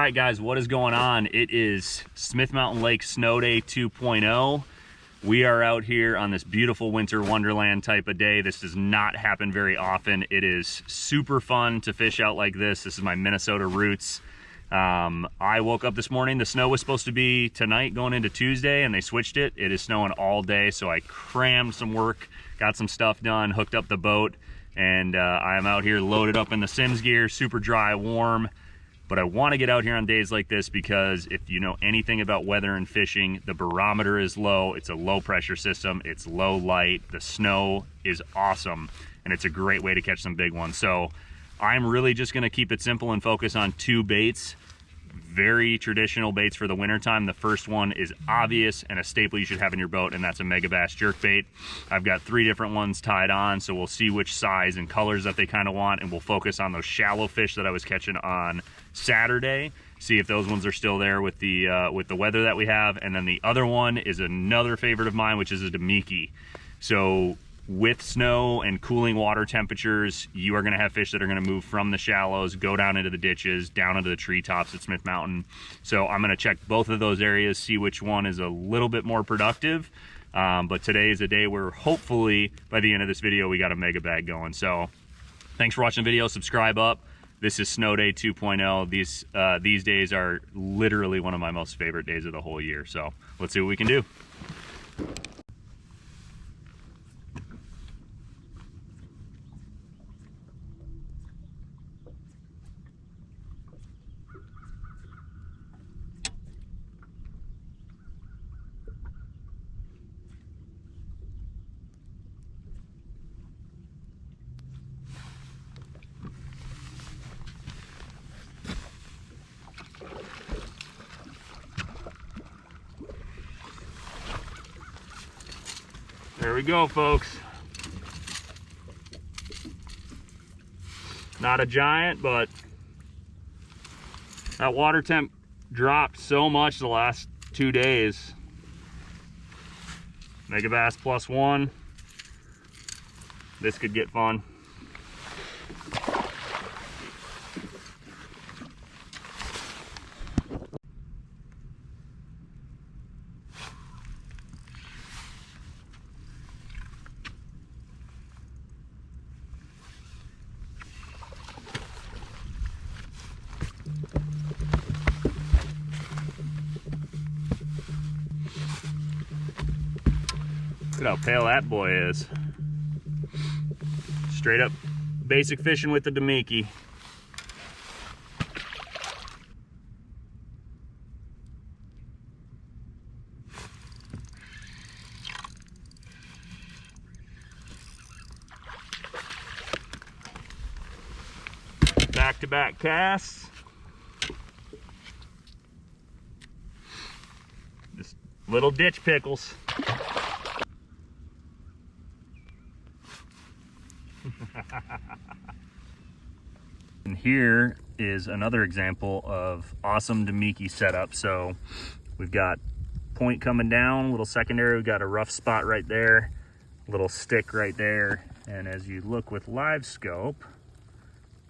right, guys, what is going on? It is Smith Mountain Lake Snow Day 2.0. We are out here on this beautiful winter wonderland type of day. This does not happen very often. It is super fun to fish out like this. This is my Minnesota roots. I woke up this morning, the snow was supposed to be tonight going into Tuesday, and they switched it. It is snowing all day, so I crammed some work, got some stuff done, hooked up the boat, and I'm out here loaded up in the Sims gear, super dry, warm. But I want to get out here on days like this because if you know anything about weather and fishing, the barometer is low. It's a low pressure system. It's low light. The snow is awesome, and it's a great way to catch some big ones. So I'm really just going to keep it simple and focus on two baits. Very traditional baits for the wintertime. The first one is obvious and a staple you should have in your boat, and that's a Megabass jerkbait. I've got 3 different ones tied on, so we'll see which size and colors that they kind of want, and we'll focus on those shallow fish that I was catching on Saturday, see if those ones are still there with the weather that we have. And then the other one is another favorite of mine, which is a Damiki. So with snow and cooling water temperatures, you are going to have fish that are going to move from the shallows, go down into the ditches, down into the treetops at Smith Mountain. So I'm going to check both of those areas, see which one is a little bit more productive. But today is a day where hopefully by the end of this video we got a mega bag going. So thanks for watching the video. Subscribe up. This is Snow Day 2.0. These days are literally one of my most favorite days of the whole year. So let's see what we can do. There we go, folks. Not a giant, but that water temp dropped so much the last 2 days. Megabass +1. This could get fun. Look at how pale that boy is. Straight up basic fishing with the Damiki. Back-to-back casts. Just little ditch pickles. And here is another example of awesome Damiki setup. So we've got point coming down, little secondary, we've got a rough spot right there, little stick right there, and as you look with live scope,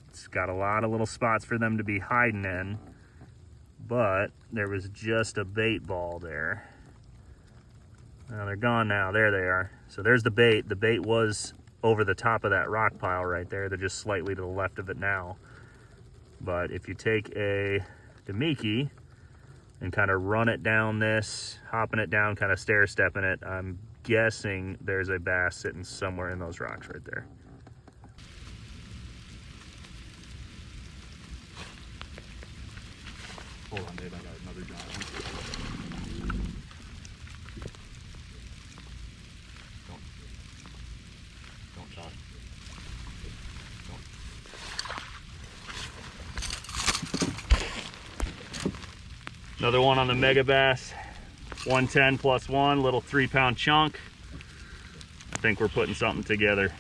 it's got a lot of little spots for them to be hiding in, but there was just a bait ball there. Now they're gone now. There they are. So there's the bait. The bait was over the top of that rock pile right there. They're just slightly to the left of it now. But if you take a Damiki and kind of run it down this, hopping it down, kind of stair stepping it, I'm guessing there's a bass sitting somewhere in those rocks right there. Hold on, Dave, I got another giant. Don't talk. Another one on the Megabass 110 +1, little 3-pound chunk. I think we're putting something together.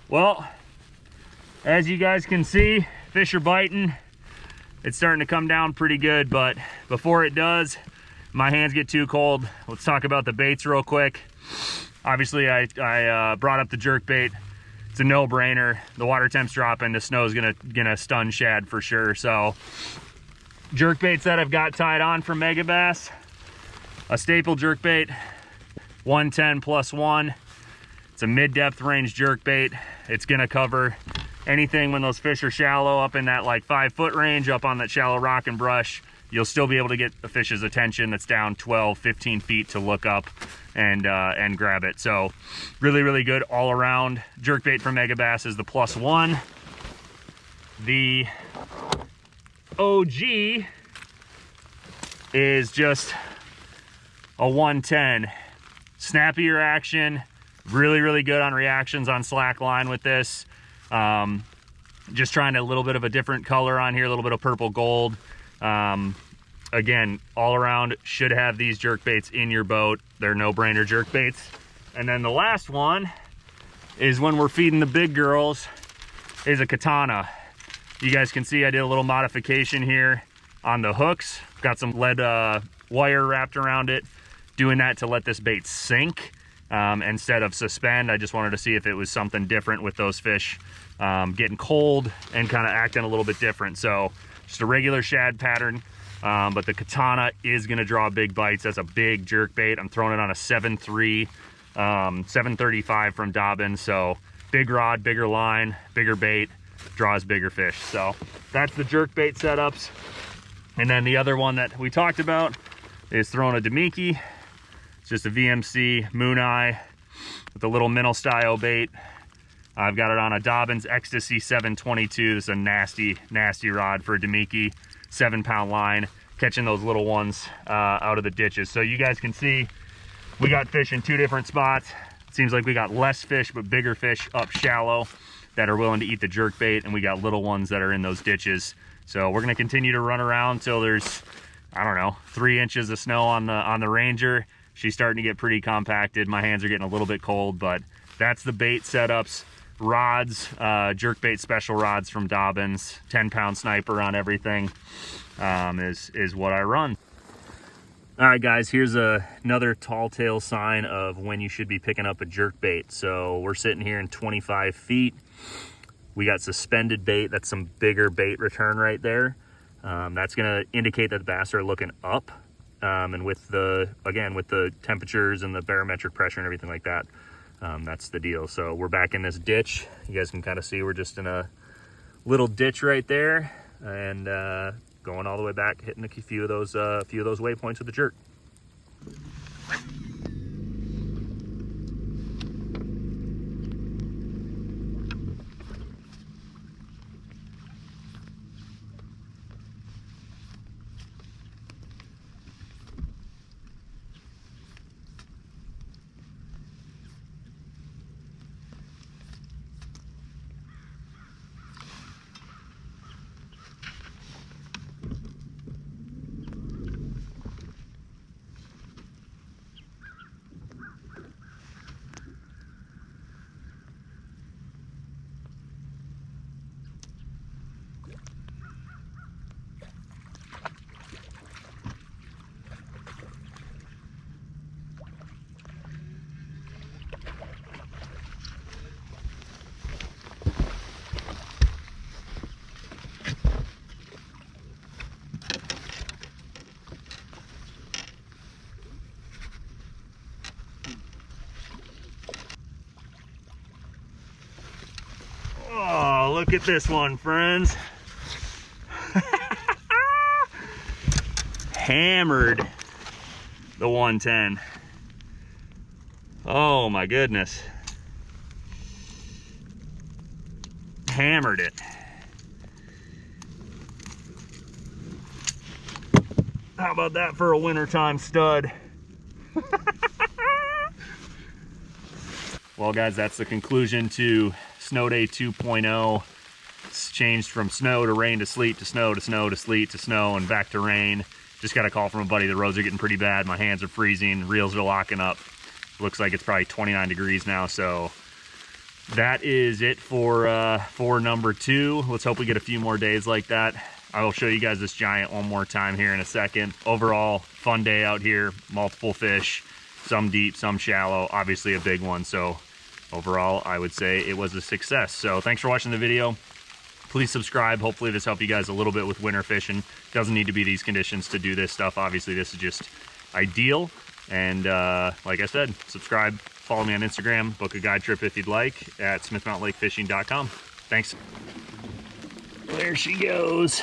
Well, As you guys can see, fish are biting. It's starting to come down pretty good, but before it does, my hands get too cold. Let's talk about the baits real quick. Obviously, I brought up the jerkbait. It's a no-brainer. The water temp's dropping. The snow's gonna stun shad for sure. So, jerkbaits that I've got tied on from Megabass. A staple jerkbait, 110 plus 1. It's a mid-depth range jerkbait. It's gonna cover anything when those fish are shallow, up in that like 5-foot range, up on that shallow rock and brush. You'll still be able to get a fish's attention that's down 12, 15 feet to look up and grab it. So really, really good all around. Jerkbait from Megabass is the plus 1. The OG is just a 110. Snappier action, really, really good on reactions on slack line with this. Just trying a little bit of a different color on here, a little bit of purple gold. Again, all around should have these jerkbaits in your boat. They're no-brainer jerkbaits. And then the last one is when we're feeding the big girls is a Katana. You guys can see I did a little modification here on the hooks. Got some lead wire wrapped around it, doing that to let this bait sink instead of suspend. I just wanted to see if it was something different with those fish getting cold and kind of acting a little bit different. So just a regular shad pattern, but the Katana is going to draw big bites. That's a big jerk bait. I'm throwing it on a 7.3 735 from Dobyns. So big rod, bigger line, bigger bait, draws bigger fish. So that's the jerk bait setups. And then the other one that we talked about is throwing a Damiki. It's just a VMC Moon eye with a little minnow style bait. I've got it on a Dobyns Xtasy 722. This is a nasty, nasty rod for a Damiki, 7-pound line, catching those little ones out of the ditches. So you guys can see we got fish in 2 different spots. It seems like we got less fish, but bigger fish up shallow that are willing to eat the jerk bait, and we got little ones that are in those ditches. So we're gonna continue to run around till there's, I don't know, 3 inches of snow on the Ranger. She's starting to get pretty compacted. My hands are getting a little bit cold, but that's the bait setups. Rods, jerkbait special rods from Dobyns, 10-pound Sniper on everything is what I run. All right, guys, here's another tall tale sign of when you should be picking up a jerkbait. So we're sitting here in 25 feet. We got suspended bait. That's some bigger bait return right there. That's gonna indicate that the bass are looking up. And with the temperatures and the barometric pressure and everything like that, that's the deal. So we're back in this ditch. You guys can kind of see we're just in a little ditch right there, and going all the way back, hitting a few of those waypoints with the jerk. Oh, look at this one, friends. Hammered the 110. Oh my goodness. Hammered it. How about that for a wintertime stud? Well, guys, that's the conclusion to Snow Day 2.0. It's changed from snow to rain to sleet to snow to snow to sleet to snow and back to rain. Just got a call from a buddy. The roads are getting pretty bad. My hands are freezing. Reels are locking up. Looks like it's probably 29 degrees now, so that is it for number 2. Let's hope we get a few more days like that. I will show you guys this giant one more time here in a second. Overall, fun day out here, multiple fish, some deep, some shallow, obviously a big one. So overall, I would say it was a success. So thanks for watching the video. Please subscribe. Hopefully this helped you guys a little bit with winter fishing. Doesn't need to be these conditions to do this stuff. Obviously, this is just ideal. And like I said, subscribe, follow me on Instagram, book a guide trip if you'd like at smithmountainlakefishing.com. Thanks. There she goes.